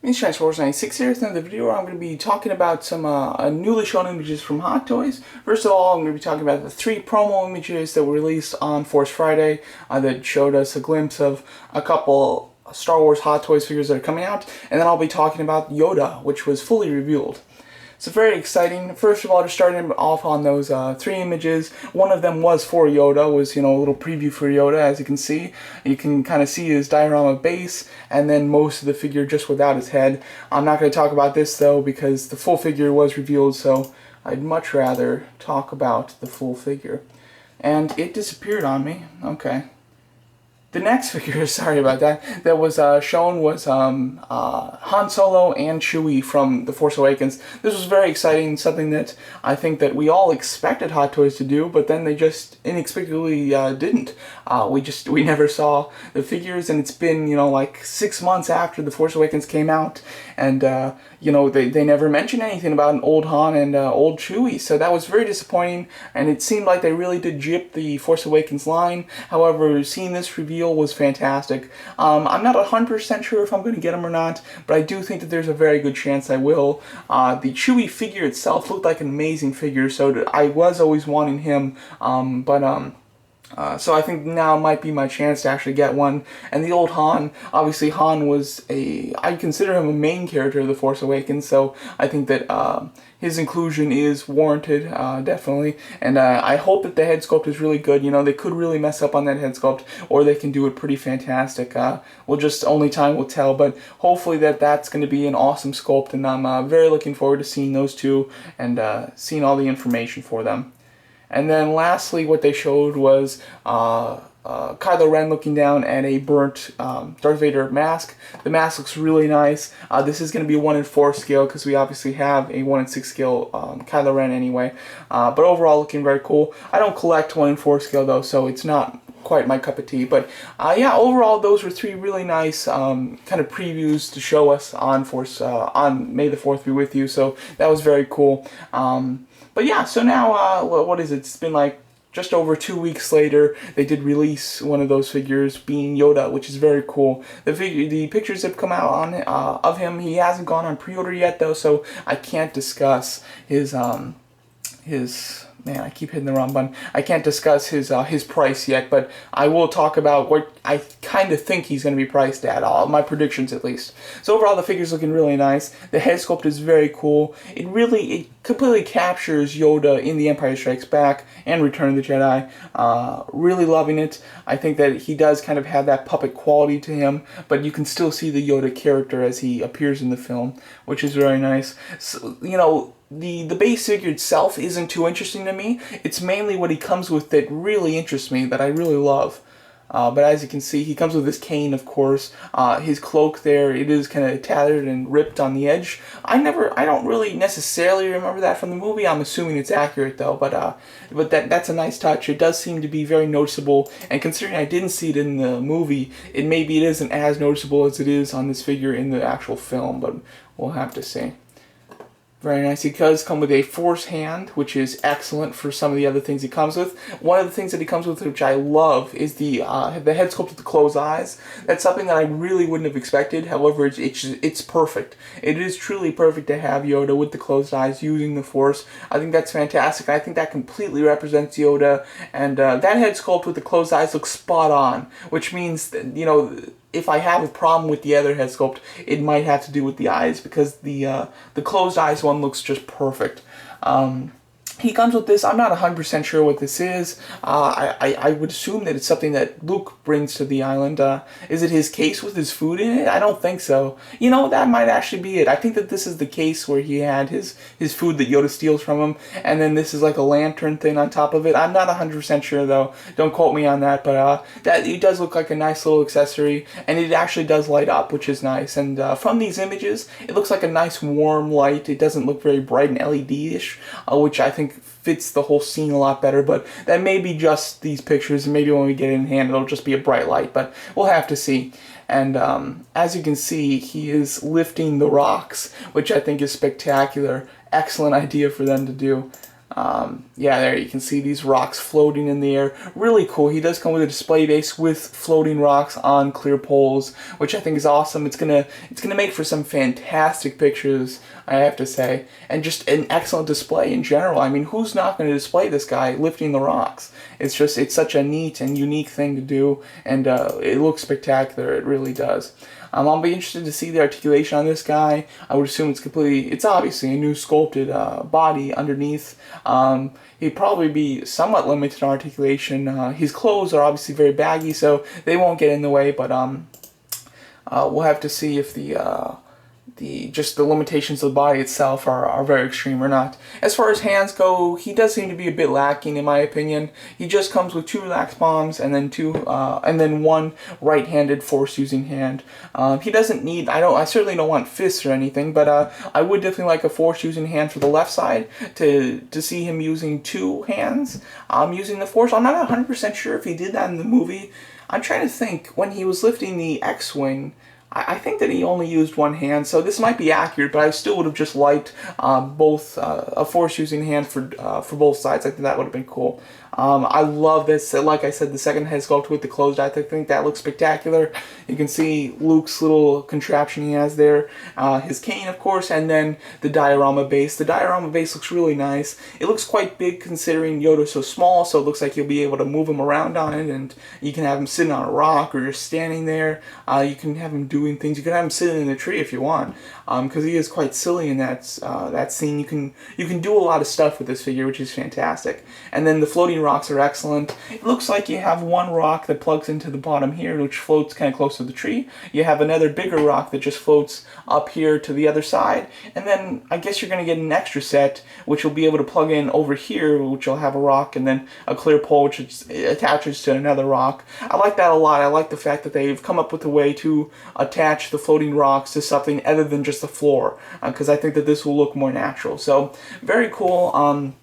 It's Transformers96 here. In the video, I'm going to be talking about some newly shown images from Hot Toys. First of all, I'm going to be talking about the 3 promo images that were released on Force Friday that showed us a glimpse of a couple Star Wars Hot Toys figures that are coming out. And then I'll be talking about Yoda, which was fully revealed. So very exciting. First of all, just starting off on those 3 images. One of them was for Yoda, was, a little preview for Yoda, as you can see. You can kind of see his diorama base, and then most of the figure just without his head. I'm not going to talk about this, though, because the full figure was revealed, so I'd much rather talk about the full figure. And it disappeared on me. Okay. The next figure, sorry about that was shown was Han Solo and Chewie from The Force Awakens. This was very exciting, something that I think that we all expected Hot Toys to do, but then they just inexplicably didn't. We never saw the figures, and it's been, like 6 months after The Force Awakens came out, and they never mentioned anything about an old Han and old Chewie, so that was very disappointing, and it seemed like they really did gyp the Force Awakens line. However, seeing this reveal was fantastic. I'm not 100% sure if I'm going to get them or not, but I do think that there's a very good chance I will. The Chewie figure itself looked like an amazing figure, so I was always wanting him, so I think now might be my chance to actually get one. And the old Han, obviously Han was I consider him a main character of The Force Awakens, so I think that his inclusion is warranted, definitely. And I hope that the head sculpt is really good. They could really mess up on that head sculpt, or they can do it pretty fantastic. Only time will tell, but hopefully that's going to be an awesome sculpt, and I'm very looking forward to seeing those two and seeing all the information for them. And then lastly, what they showed was Kylo Ren looking down at a burnt Darth Vader mask. The mask looks really nice. This is going to be 1:4 scale because we obviously have a 1:6 scale Kylo Ren anyway. But overall looking very cool. I don't collect 1:4 scale though, so it's not quite my cup of tea. But yeah, overall those were 3 really nice kind of previews to show us on May the 4th be with you. So that was very cool. But yeah, so now, what is it? It's been like just over 2 weeks later, they did release one of those figures, being Yoda, which is very cool. The pictures have come out on of him. He hasn't gone on pre-order yet, though, so I can't discuss his man, I keep hitting the wrong button. I can't discuss his price yet, but I will talk about what I kind of think he's going to be priced at, my predictions at least. So overall, the figure's looking really nice. The head sculpt is very cool. It completely captures Yoda in The Empire Strikes Back and Return of the Jedi. Really loving it. I think that he does kind of have that puppet quality to him, but you can still see the Yoda character as he appears in the film, which is very nice. So, the base figure itself isn't too interesting to me. It's mainly what he comes with that really interests me, that I really love. But as you can see, he comes with his cane, of course. His cloak there, it is kind of tattered and ripped on the edge. I don't really necessarily remember that from the movie. I'm assuming it's accurate though, but that's a nice touch. It does seem to be very noticeable, and considering I didn't see it in the movie, maybe it isn't as noticeable as it is on this figure in the actual film, but we'll have to see. Very nice. He does come with a Force hand, which is excellent for some of the other things he comes with. One of the things that he comes with, which I love, is the head sculpt with the closed eyes. That's something that I really wouldn't have expected. However, it's perfect. It is truly perfect to have Yoda with the closed eyes using the Force. I think that's fantastic. I think that completely represents Yoda. And that head sculpt with the closed eyes looks spot on, which means that, if I have a problem with the other head sculpt, it might have to do with the eyes, because the closed eyes one looks just perfect. He comes with this. I'm not 100% sure what this is. I would assume that it's something that Luke brings to the island. Is it his case with his food in it? I don't think so. That might actually be it. I think that this is the case where he had his food that Yoda steals from him, and then this is like a lantern thing on top of it. I'm not 100% sure though. Don't quote me on that, but that it does look like a nice little accessory, and it actually does light up, which is nice. And from these images, it looks like a nice warm light. It doesn't look very bright and LED-ish, which I think fits the whole scene a lot better, but that may be just these pictures, and maybe when we get it in hand it'll just be a bright light, but we'll have to see. And as you can see, he is lifting the rocks, which I think is spectacular. Excellent idea for them to do. Yeah, there you can see these rocks floating in the air. Really cool. He does come with a display base with floating rocks on clear poles, which I think is awesome. It's gonna make for some fantastic pictures, I have to say, and just an excellent display in general. I mean, who's not going to display this guy lifting the rocks? It's such a neat and unique thing to do, and it looks spectacular. It really does. I'll be interested to see the articulation on this guy. I would assume it's obviously a new sculpted body underneath. He'd probably be somewhat limited on articulation. His clothes are obviously very baggy, so they won't get in the way, but we'll have to see if just the limitations of the body itself are very extreme or not. As far as hands go, he does seem to be a bit lacking in my opinion. He just comes with 2 relaxed palms and then one right-handed force-using hand. He doesn't need. I certainly don't want fists or anything, but I would definitely like a force-using hand for the left side to see him using 2 hands. Using the force. I'm not 100% sure if he did that in the movie. I'm trying to think when he was lifting the X-wing. I think that he only used 1 hand, so this might be accurate, but I still would have just liked both a force-using hand for both sides. I think that would have been cool. I love this. Like I said, the second head sculpt with the closed eye, I think that looks spectacular. You can see Luke's little contraption he has there, his cane, of course, and then the diorama base. The diorama base looks really nice. It looks quite big considering Yoda's so small, so it looks like you'll be able to move him around on it, and you can have him sitting on a rock or just standing there. You can have him doing things. You can have him sitting in a tree if you want, because he is quite silly in that scene. You can do a lot of stuff with this figure, which is fantastic. And then the floating rocks are excellent. It looks like you have 1 rock that plugs into the bottom here, which floats kind of close to the tree. You have another bigger rock that just floats up here to the other side, and then I guess you're going to get an extra set, which you'll be able to plug in over here, which will have a rock, and then a clear pole which attaches to another rock. I like that a lot. I like the fact that they've come up with a way to attach the floating rocks to something other than just the floor, because I think that this will look more natural. So, very cool.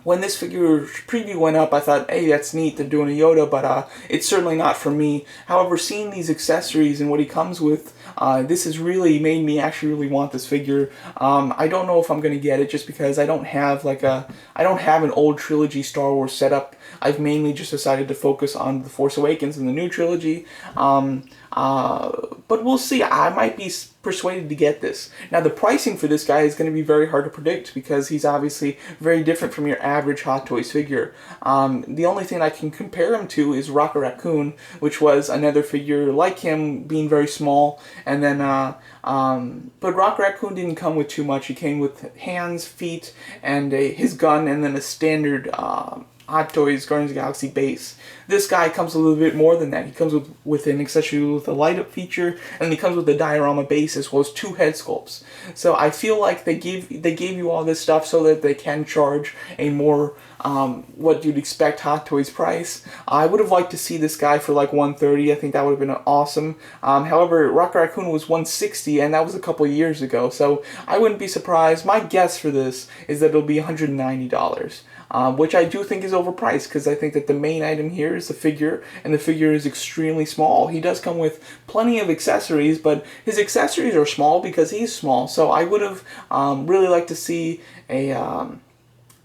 When this figure preview went up, I thought, hey, that's neat, they're doing a Yoda, but it's certainly not for me. However, seeing these accessories and what he comes with, this has really made me actually really want this figure. I don't know if I'm going to get it just because I don't have an old trilogy Star Wars setup. I've mainly just decided to focus on The Force Awakens and the new trilogy. But we'll see. I might be persuaded to get this. Now, the pricing for this guy is going to be very hard to predict because he's obviously very different from your average Hot Toys figure. The only thing I can compare him to is Rocket Raccoon, which was another figure like him, being very small. And then, but Rocket Raccoon didn't come with too much. He came with hands, feet, and his gun, and then a standard Hot Toys Guardians of the Galaxy base. This guy comes a little bit more than that. He comes with an accessory with a light up feature, and he comes with a diorama base as well as 2 head sculpts. So I feel like they gave you all this stuff so that they can charge a more what you'd expect Hot Toys price. I would have liked to see this guy for like $130. I think that would have been awesome. However, Rocket Raccoon was $160, and that was a couple years ago. So I wouldn't be surprised. My guess for this is that it'll be $190. Which I do think is overpriced because I think that the main item here is the figure, and the figure is extremely small. He does come with plenty of accessories, but his accessories are small because he's small. So I would have really liked to see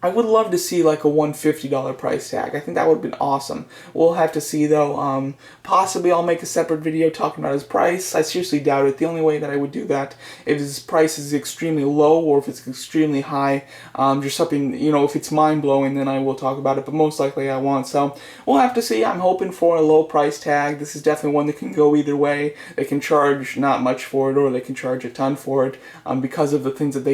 I would love to see like a $150 price tag. I think that would have been awesome. We'll have to see though. Possibly I'll make a separate video talking about his price. I seriously doubt it. The only way that I would do that if his price is extremely low or if it's extremely high. Just something, you know, if it's mind-blowing, then I will talk about it, but most likely I won't. So we'll have to see. I'm hoping for a low price tag. This is definitely one that can go either way. They can charge not much for it or they can charge a ton for it because of the things that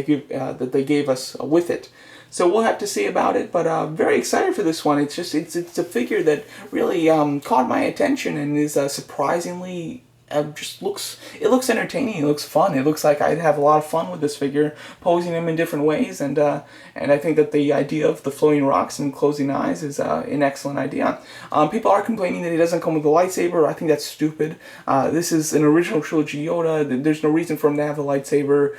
they gave us with it. So we'll have to see about it, but very excited for this one. It's a figure that really caught my attention and is surprisingly it looks entertaining. It looks fun. It looks like I'd have a lot of fun with this figure, posing him in different ways, and I think that the idea of the floating rocks and closing eyes is an excellent idea. People are complaining that he doesn't come with a lightsaber. I think that's stupid. This is an original trilogy Yoda. There's no reason for him to have a lightsaber.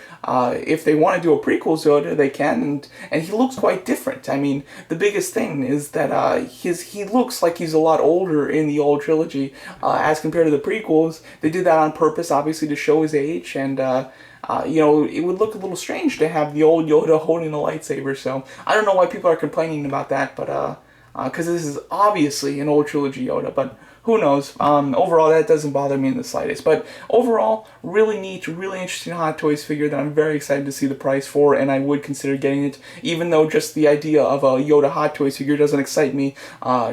If they want to do a prequel Yoda, they can, and he looks quite different. I mean, the biggest thing is that he looks like he's a lot older in the old trilogy as compared to the prequels. they did that on purpose, obviously, to show his age, and you know, it would look a little strange to have the old Yoda holding a lightsaber. So I don't know why people are complaining about that, but because this is obviously an old trilogy Yoda, but who knows? Overall, that doesn't bother me in the slightest. But overall, really neat, really interesting Hot Toys figure that I'm very excited to see the price for, and I would consider getting it, even though just the idea of a Yoda Hot Toys figure doesn't excite me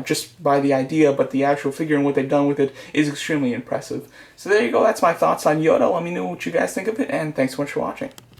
just by the idea, but the actual figure and what they've done with it is extremely impressive. So there you go, that's my thoughts on Yoda. Let me know what you guys think of it, and thanks so much for watching.